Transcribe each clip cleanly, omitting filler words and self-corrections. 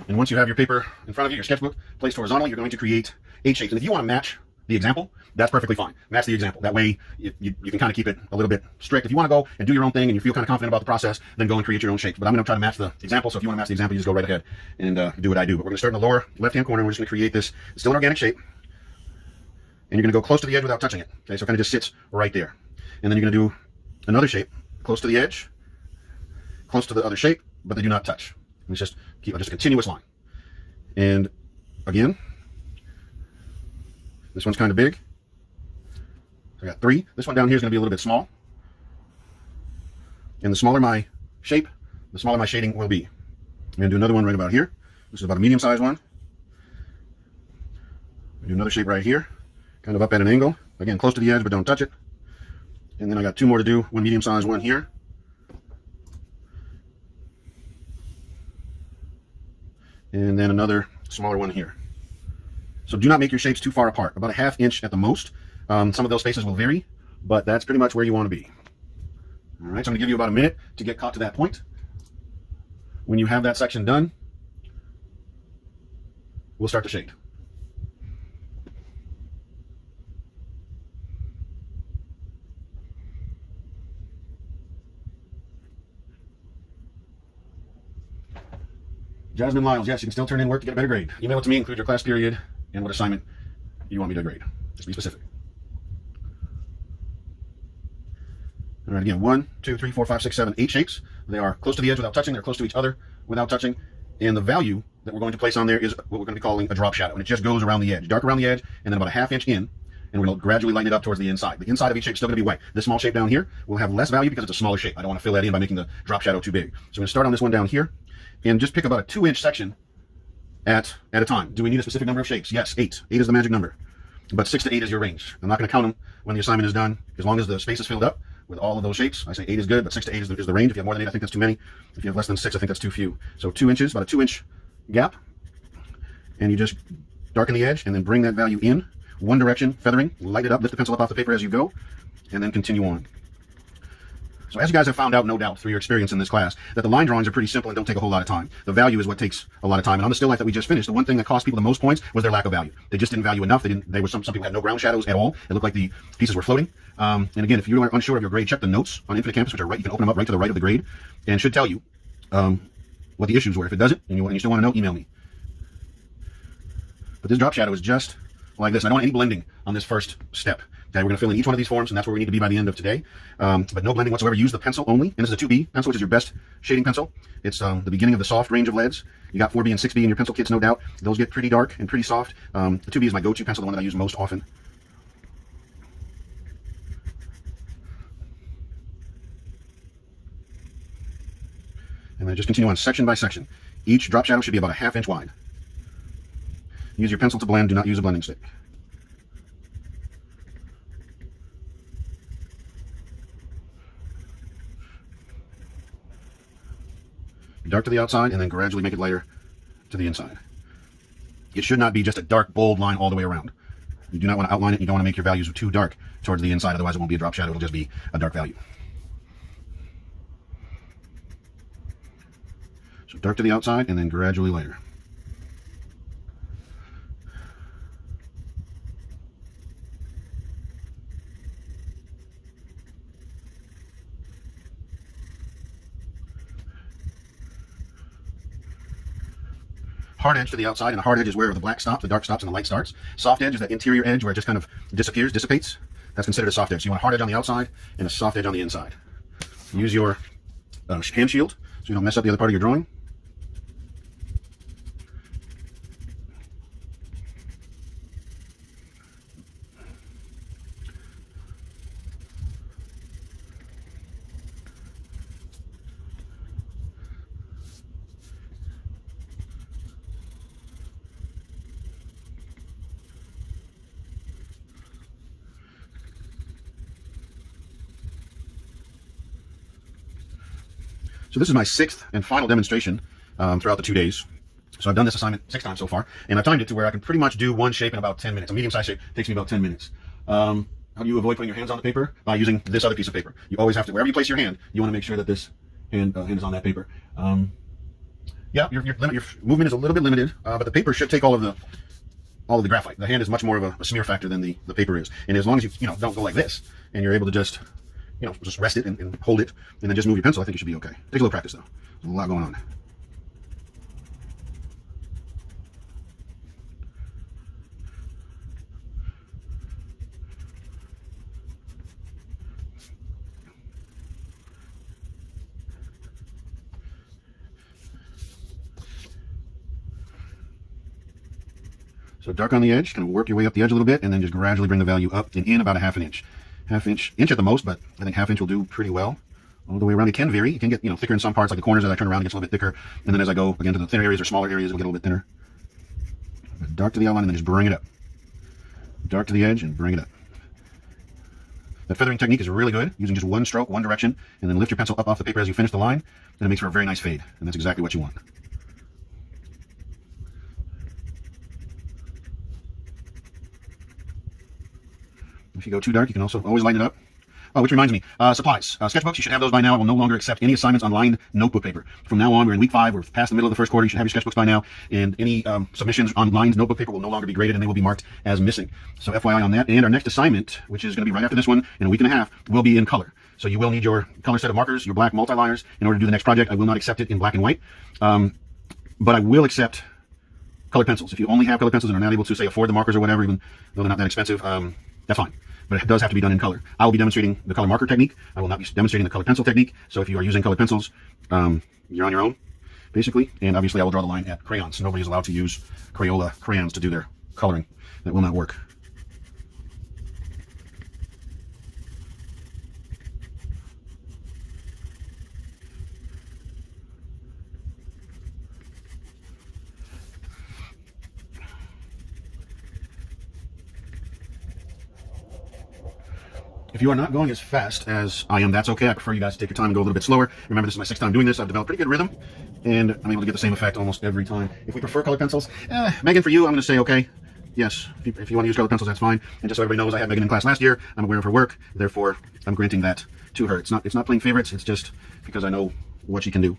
And once you have your paper in front of you, your sketchbook placed horizontally, you're going to create 8 shapes. And if you want to match the example, that's perfectly fine. Match the example. That way you can kind of keep it a little bit strict. If you want to go and do your own thing and you feel kind of confident about the process, then go and create your own shapes. But I'm going to try to match the example. So if you want to match the example, you just go right ahead and do what I do. But we're going to start in the lower left-hand corner. We're just going to create this. It's still an organic shape. And you're going to go close to the edge without touching it. Okay, so it kind of just sits right there. And then you're going to do another shape close to the edge, close to the other shape, but they do not touch. And it's just keep just a continuous line. And again, this one's kind of big. So I got 3. This one down here is going to be a little bit small. And the smaller my shape, the smaller my shading will be. I'm going to do another one right about here. This is about a medium-sized one. Do another shape right here, kind of up at an angle. Again, close to the edge, but don't touch it. And then I got 2 more to do. One medium-sized one here. And then another smaller one here. So do not make your shapes too far apart, about a 1/2 inch at the most. Some of those spaces will vary, but that's pretty much where you want to be. All right, so I'm going to give you about a minute to get caught to that point. When you have that section done, we'll start the shade. Jasmine Lyles, yes, you can still turn in work to get a better grade. Email it to me, include your class period and what assignment you want me to grade. Just be specific. All right, again, 1, 2, 3, 4, 5, 6, 7, 8 shapes. They are close to the edge without touching. They're close to each other without touching. And the value that we're going to place on there is what we're going to be calling a drop shadow. And it just goes around the edge, dark around the edge, and then about a 1/2 inch in. And we're going to gradually lighten it up towards the inside. The inside of each shape is still going to be white. This small shape down here will have less value because it's a smaller shape. I don't want to fill that in by making the drop shadow too big. So I'm going to start on this one down here and just pick about a 2-inch section at a time. Do we need a specific number of shapes? Yes, 8. 8 is the magic number. But 6 to 8 is your range. I'm not going to count them when the assignment is done. As long as the space is filled up with all of those shapes, I say 8 is good, but 6 to 8 is the range. If you have more than 8, I think that's too many. If you have less than 6, I think that's too few. So 2 inches, about a 2-inch gap. And you just darken the edge and then bring that value in. One direction, feathering, light it up, lift the pencil up off the paper as you go, and then continue on. So as you guys have found out, no doubt, through your experience in this class, that the line drawings are pretty simple and don't take a whole lot of time. The value is what takes a lot of time. And on the still life that we just finished, the one thing that cost people the most points was their lack of value. They just didn't value enough. Some people had no ground shadows at all. It looked like the pieces were floating. And again, if you are unsure of your grade, check the notes on Infinite Campus, which are right. You can open them up right to the right of the grade, and should tell you what the issues were. If it doesn't, and you still want to know, email me. But this drop shadow is just like this. I don't want any blending on this first step. Okay, we're going to fill in each one of these forms, and that's where we need to be by the end of today. But no blending whatsoever. Use the pencil only. And this is a 2B pencil, which is your best shading pencil. It's the beginning of the soft range of leads. You got 4B and 6B in your pencil kits, no doubt. Those get pretty dark and pretty soft. The 2B is my go-to pencil, the one that I use most often. And then just continue on section by section. Each drop shadow should be about a 1/2 inch wide. Use your pencil to blend. Do not use a blending stick. Dark to the outside and then gradually make it lighter to the inside. It should not be just a dark, bold line all the way around. You do not want to outline it. You don't want to make your values too dark towards the inside. Otherwise, it won't be a drop shadow. It'll just be a dark value. So dark to the outside and then gradually lighter. Hard edge to the outside, and a hard edge is where the black stops, the dark stops, and the light starts. Soft edge is that interior edge where it just kind of disappears, dissipates. That's considered a soft edge. So you want a hard edge on the outside and a soft edge on the inside. Use your hand shield so you don't mess up the other part of your drawing. So this is my 6th and final demonstration throughout the 2 days. So I've done this assignment 6 times so far, and I've timed it to where I can pretty much do one shape in about 10 minutes. A medium-sized shape takes me about 10 minutes. How do you avoid putting your hands on the paper? By using this other piece of paper. You always have to, wherever you place your hand, you want to make sure that this hand is on that paper. Yeah, your movement is a little bit limited, but the paper should take all of the graphite. The hand is much more of a smear factor than the paper is. And as long as you don't go like this, and you're able to just just rest it and hold it, and then just move your pencil, I think you should be okay. Takes a little practice though. There's a lot going on. So dark on the edge, kind of work your way up the edge a little bit, and then just gradually bring the value up and in about a half an inch. Inch at the most, but I think half inch will do pretty well all the way around. It can vary. It can get thicker in some parts, like the corners as I turn around, it gets a little bit thicker. And then as I go again to the thinner areas or smaller areas, it'll get a little bit thinner. But dark to the outline and then just bring it up. Dark to the edge and bring it up. That feathering technique is really good, using just one stroke, one direction, and then lift your pencil up off the paper as you finish the line, and it makes for a very nice fade. And that's exactly what you want. If you go too dark, you can also always lighten it up. Oh, which reminds me, supplies. Sketchbooks, you should have those by now. I will no longer accept any assignments on lined notebook paper. From now on, we're in week 5, we're past the middle of the first quarter, you should have your sketchbooks by now, and any submissions on lined notebook paper will no longer be graded, and they will be marked as missing. So FYI on that. And our next assignment, which is going to be right after this one, in a week and a half, will be in color. So you will need your color set of markers, your black multi-liners, in order to do the next project. I will not accept it in black and white, but I will accept colored pencils. If you only have colored pencils and are not able to, say, afford the markers or whatever, even though they're not that expensive, that's fine. But it does have to be done in color. I will be demonstrating the color marker technique. I will not be demonstrating the color pencil technique. So if you are using colored pencils, you're on your own, basically. And obviously I will draw the line at crayons. Nobody is allowed to use Crayola crayons to do their coloring. That will not work. If you are not going as fast as I am, that's okay. I prefer you guys to take your time and go a little bit slower. Remember, this is my 6th time doing this. I've developed pretty good rhythm, and I'm able to get the same effect almost every time. If we prefer colored pencils, Megan, for you, I'm going to say okay. Yes, if you want to use colored pencils, that's fine. And just so everybody knows, I had Megan in class last year. I'm aware of her work. Therefore, I'm granting that to her. It's not playing favorites. It's just because I know what she can do.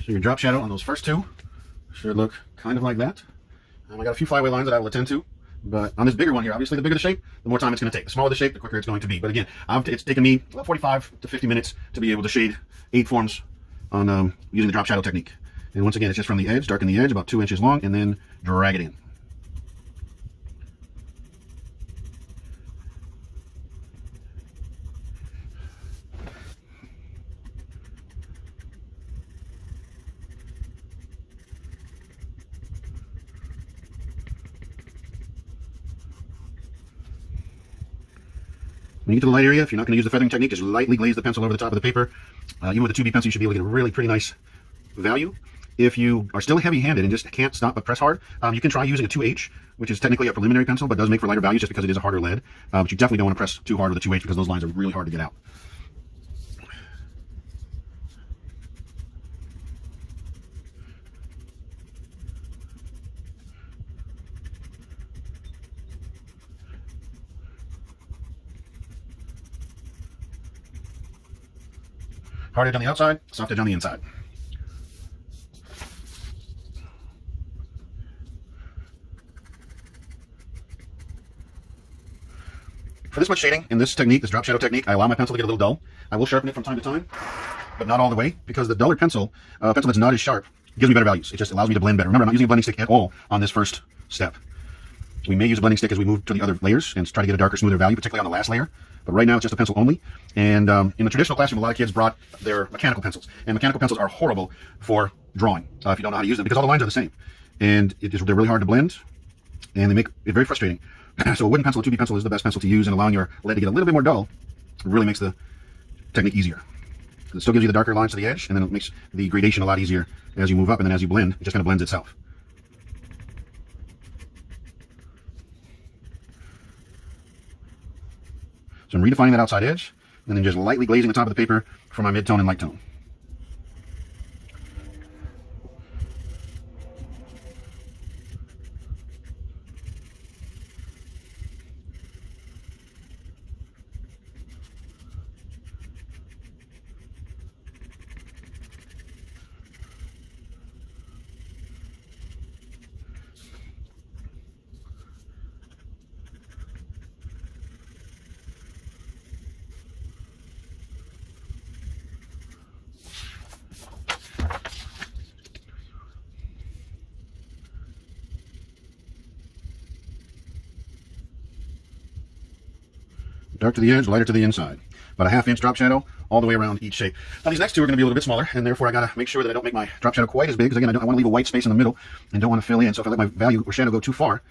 So your drop shadow on those first two should look kind of like that. I got a few flyaway lines that I will attend to, but on this bigger one here, obviously the bigger the shape, the more time it's going to take. The smaller the shape, the quicker it's going to be. But again, it's taken me about 45 to 50 minutes to be able to shade 8 forms on using the drop shadow technique. And once again, it's just from the edge, darken the edge about 2 inches long, and then drag it in. When you get to the light area, if you're not going to use the feathering technique, just lightly glaze the pencil over the top of the paper. Even with the 2B pencil, you should be able to get a really pretty nice value. If you are still heavy-handed and just can't stop but press hard, you can try using a 2H, which is technically a preliminary pencil, but does make for lighter values just because it is a harder lead. But you definitely don't want to press too hard with a 2H because those lines are really hard to get out. Hard edge on the outside, soft edge on the inside. For this much shading in this technique, this drop shadow technique, I allow my pencil to get a little dull. I will sharpen it from time to time, but not all the way, because the duller pencil, pencil that's not as sharp, gives me better values. It just allows me to blend better. Remember, I'm not using a blending stick at all on this first step. We may use a blending stick as we move to the other layers and try to get a darker, smoother value, particularly on the last layer. But right now, it's just a pencil only. And in the traditional classroom, a lot of kids brought their mechanical pencils. And mechanical pencils are horrible for drawing if you don't know how to use them, because all the lines are the same. And they're really hard to blend, and they make it very frustrating. So a wooden pencil, a 2B pencil, is the best pencil to use, and allowing your lead to get a little bit more dull really makes the technique easier. It still gives you the darker lines to the edge, and then it makes the gradation a lot easier as you move up, and then as you blend, it just kind of blends itself. So I'm redefining that outside edge, and then just lightly glazing the top of the paper for my mid-tone and light tone. Dark to the edge, lighter to the inside. About a 1/2 inch drop shadow all the way around each shape. Now these next two are going to be a little bit smaller, and therefore I got to make sure that I don't make my drop shadow quite as big, because again, I want to leave a white space in the middle and don't want to fill in. So if I let my value or shadow go too far,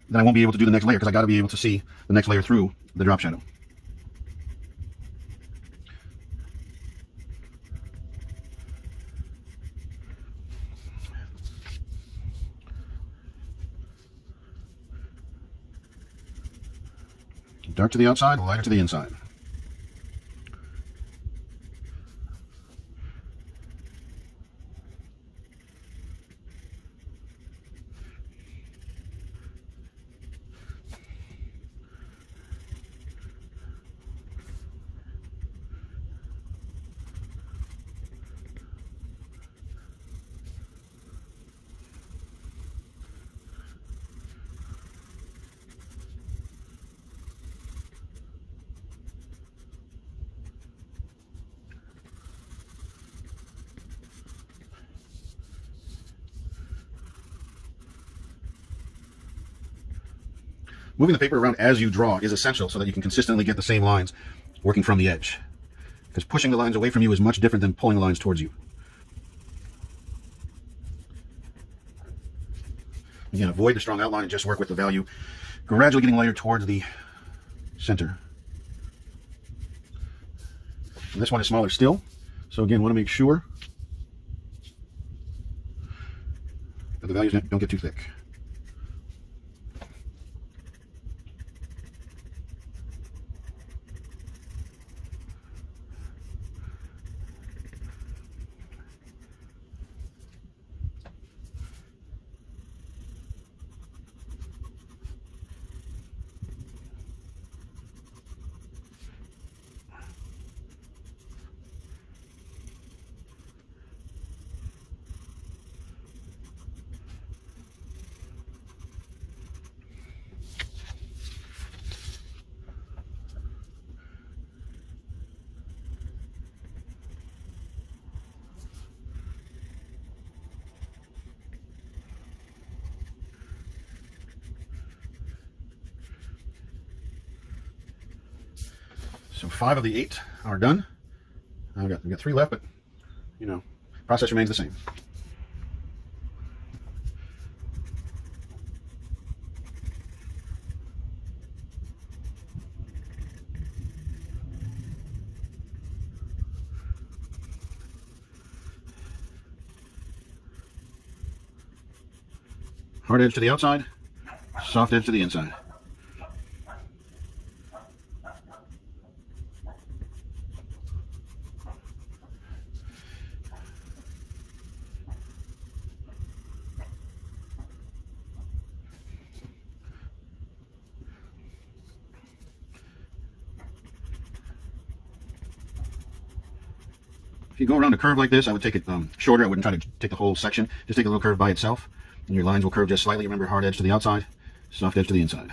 then I won't be able to do the next layer, because I got to be able to see the next layer through the drop shadow. Dark to the outside, lighter to the inside. Moving the paper around as you draw is essential so that you can consistently get the same lines working from the edge. Because pushing the lines away from you is much different than pulling the lines towards you. Again, avoid the strong outline and just work with the value gradually getting lighter towards the center. And this one is smaller still, so again, want to make sure that the values don't get too thick. So 5 of the 8 are done. We've got 3 left, but you know, process remains the same. Hard edge to the outside, soft edge to the inside. If you go around a curve like this, I would take it shorter. I wouldn't try to take the whole section. Just take a little curve by itself, and your lines will curve just slightly. Remember, hard edge to the outside, soft edge to the inside.